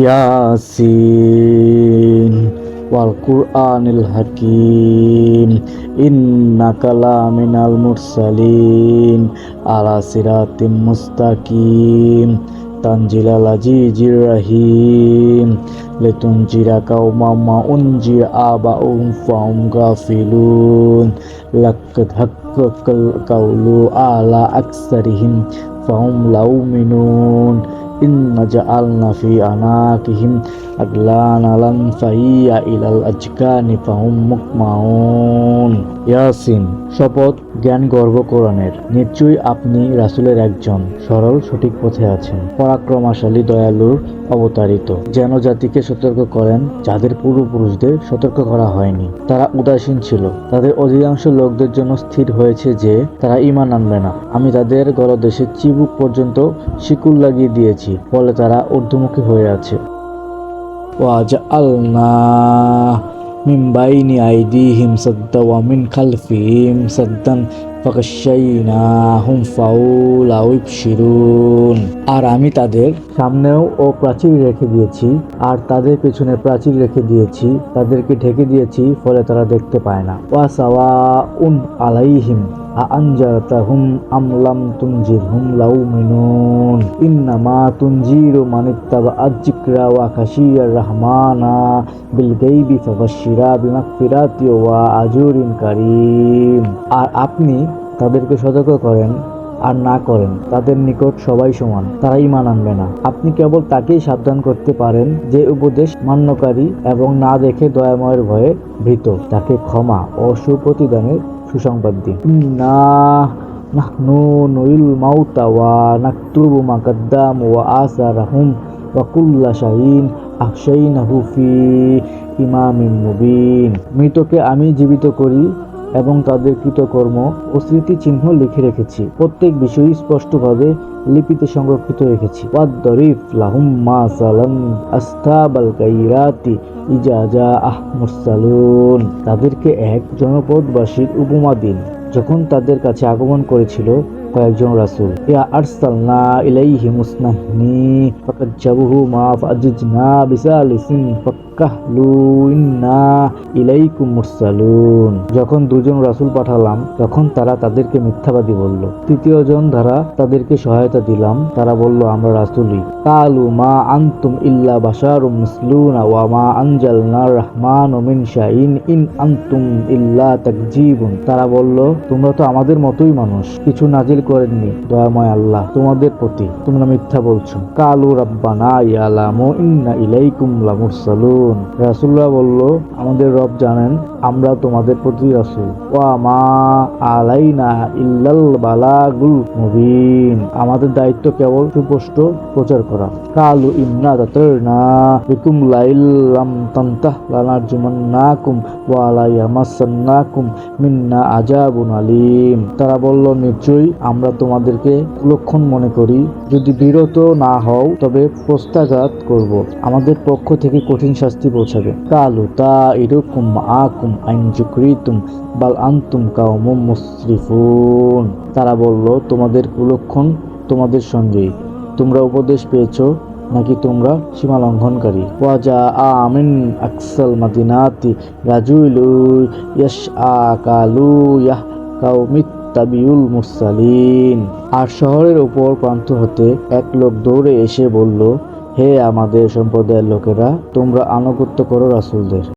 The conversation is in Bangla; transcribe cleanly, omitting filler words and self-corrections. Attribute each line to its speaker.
Speaker 1: ইয়াসিন ওয়াল কুরআনিল হাকিম ইন্নাকা লামিনাল মুরসালিন আলা সিরাতিম মুস্তাকিম তানজিলাল আজিজির রাহিম লিতুনজিরা কাওমান মা উনজিরা আবাউহুম ফাহুম গাফিলুন লাকাদ হাক্কাল কাওলু আলা আকসারিহিম ফাহুম লা ইউমিনুন ইন্না জাআলনা ফি আনাকিহিম আগলানালান ফাহিয়া ইলাল আজকানি ফাহুম মুকমাউন। ইয়াসিন, শপথ জ্ঞান গর্ভ কোরআনের। নিশ্চয়ই আপনি রাসূলের একজন, সরল সঠিক পথে আছেন, পরাক্রমশালী দয়ালুর অবতারিত, যেন জাতিকে সতর্ক করেন যাদের পূর্বপুরুষদের সতর্ক করা হয়নি। তারা উদাসীন ছিল, তাদের অধিকাংশ লোকদের জন্য স্থির হয়েছে যে তারা ঈমান আনবে না। আমি তাদের গলদেশের চিবুক পর্যন্ত শিকল লাগিয়ে দিয়েছি, ফলে তারা ঊর্ধ্বমুখী হয়ে আছে। ওয়াজআলনা মিন বাইনি আইদিহিম সাদ্দা ওয়া মিন খালফিহিম সাদ্দান ফাগাশশাইনাহুম ফাহুম লা ইউবসিরুন। আর আমি তাদের সামনেও ও প্রাচীর রেখে দিয়েছি, আর তাদের পেছনে প্রাচীর রেখে দিয়েছি, তাদেরকে ঢেকে দিয়েছি, ফলে তারা দেখতে পায় না। ওয়া সাওয়াউন আলাইহিম আনজারতাহুম আম লাম তুনজিরহুম লা ইউমিনুন ইন্নামা তুনজিরু মানিত্তাবা আয-যিকরা ওয়া খাশিয়ার রাহমানা বিল গায়বি ফাবাশশিরা বিমাগফিরাতি ওয়া আজরিন কারীম। আর আপনি তাদেরকে সতর্ক করেন আর না করেন, তাদের নিকট সবাই সমান, তারা ঈমান আনবে না। আপনি কেবল তাকেই সাবধান করতে পারেন যে উপদেশ মান্যকারী এবং না দেখে দয়াময়ের ভয়ে ভীত, তাকে ক্ষমা ও সুপ্রতিদানের সুসংবাদ দিন। ইন্না নাহনু নুহিল মাউতা ওয়া নাকতুবু মা কাদ্দামু ওয়া আসারহুম ওয়া কুল্লা শাইইন আহসাইনাহু ফি ইমামিম মুবিন। মৃতকে আমি জীবিত করি এবং তাদের কৃতকর্ম ও স্মৃতিচিহ্ন লিখে রেখেছি, প্রত্যেক বিষয়ই স্পষ্টভাবে লিপিতে সংরক্ষিত রেখেছি। ওয়াদরিফ লাহুম মাসালান আসহাবাল গায়রাতি ইজা জাআহ মুরসালুন। তাদেরকে এক জনপদবাসীর উপমা দিন, যখন তাদের কাছে আগমন করেছিল কয়েকজন রাসূল। ইয়া আরসালনা ইলাইহিম মুসনাহনি ফাকাজ্জাবুহুমা ফাআজজনা বিসালিসিন ফাকাহলু ইন্না ইলাইকুম মুরসালুন। যখন দুজন রাসূল পাঠালাম, তখন তারা তাদেরকে মিথ্যাবাদী বলল। তৃতীয়জন দ্বারা তাদেরকে সহায়তা দিলাম, তারা বলল আমরা রাসূলই। কালু মা আনতুম ইল্লা বাশারুম মিসলুনা ওয়া মা আনজালনার রাহমানু মিন শাইইন ইন আনতুম ইল্লা তাকযিবুন। তারা বলল, তোমরা তো আমাদের মতোই মানুষ, কিছু নাজিল করেননি দয়াময় আল্লাহ তোমাদের প্রতি, তোমরা মিথ্যা বলছো। কালু রাব্বানা ইয়ালামু ইন্না ইলাইকুম লামুরসালুন। রাসূলরা বলল, আমাদের রব জানেন আমরা তোমাদের প্রতি রাসূল। ওয়া মা আলাইনা ইল্লাল বালাগুল মুবিন। আমাদের দায়িত্ব কেবল সুস্পষ্ট প্রচার করা। কালু ইন্না তাতারনা বিকুম লাইল্লাম তান্তাহ লানারজুমান্নাকুম ওয়া লা ইয়ামাসসান্নাকুম মিন্না আযাবুন আলীম। তারা বলল, নিশ্চয়ই আমরা তোমাদেরকে কুলক্ষণ মনে করি, যদি বিরত না হও তবে প্রত্যাঘাত করব, আমাদের পক্ষ থেকে কঠিন শাস্তি পৌঁছাবে। কালু তাইরুকুম মাআকুম আইন যুকরিতুম বাল আনতুম কাওমুম মুসরিফুন। তারা বলল, তোমাদের কুলক্ষণ তোমাদের সঙ্গেই, তোমরা উপদেশ পেয়েছো নাকি তোমরা সীমা লঙ্ঘনকারী। ওয়াজা আমিন আকসাল মাদিনাতি রাজুলু ইয়াশআ কালু ইয়াহ কাওমিত তাবিউল মুরসালিন। আর শহরের উপর প্রান্ত হতে এক লোক দৌড়ে এসে বলল, হে আমাদের সম্প্রদায়ের লোকেরা, তোমরা আনুগত্য করো রাসূলদের।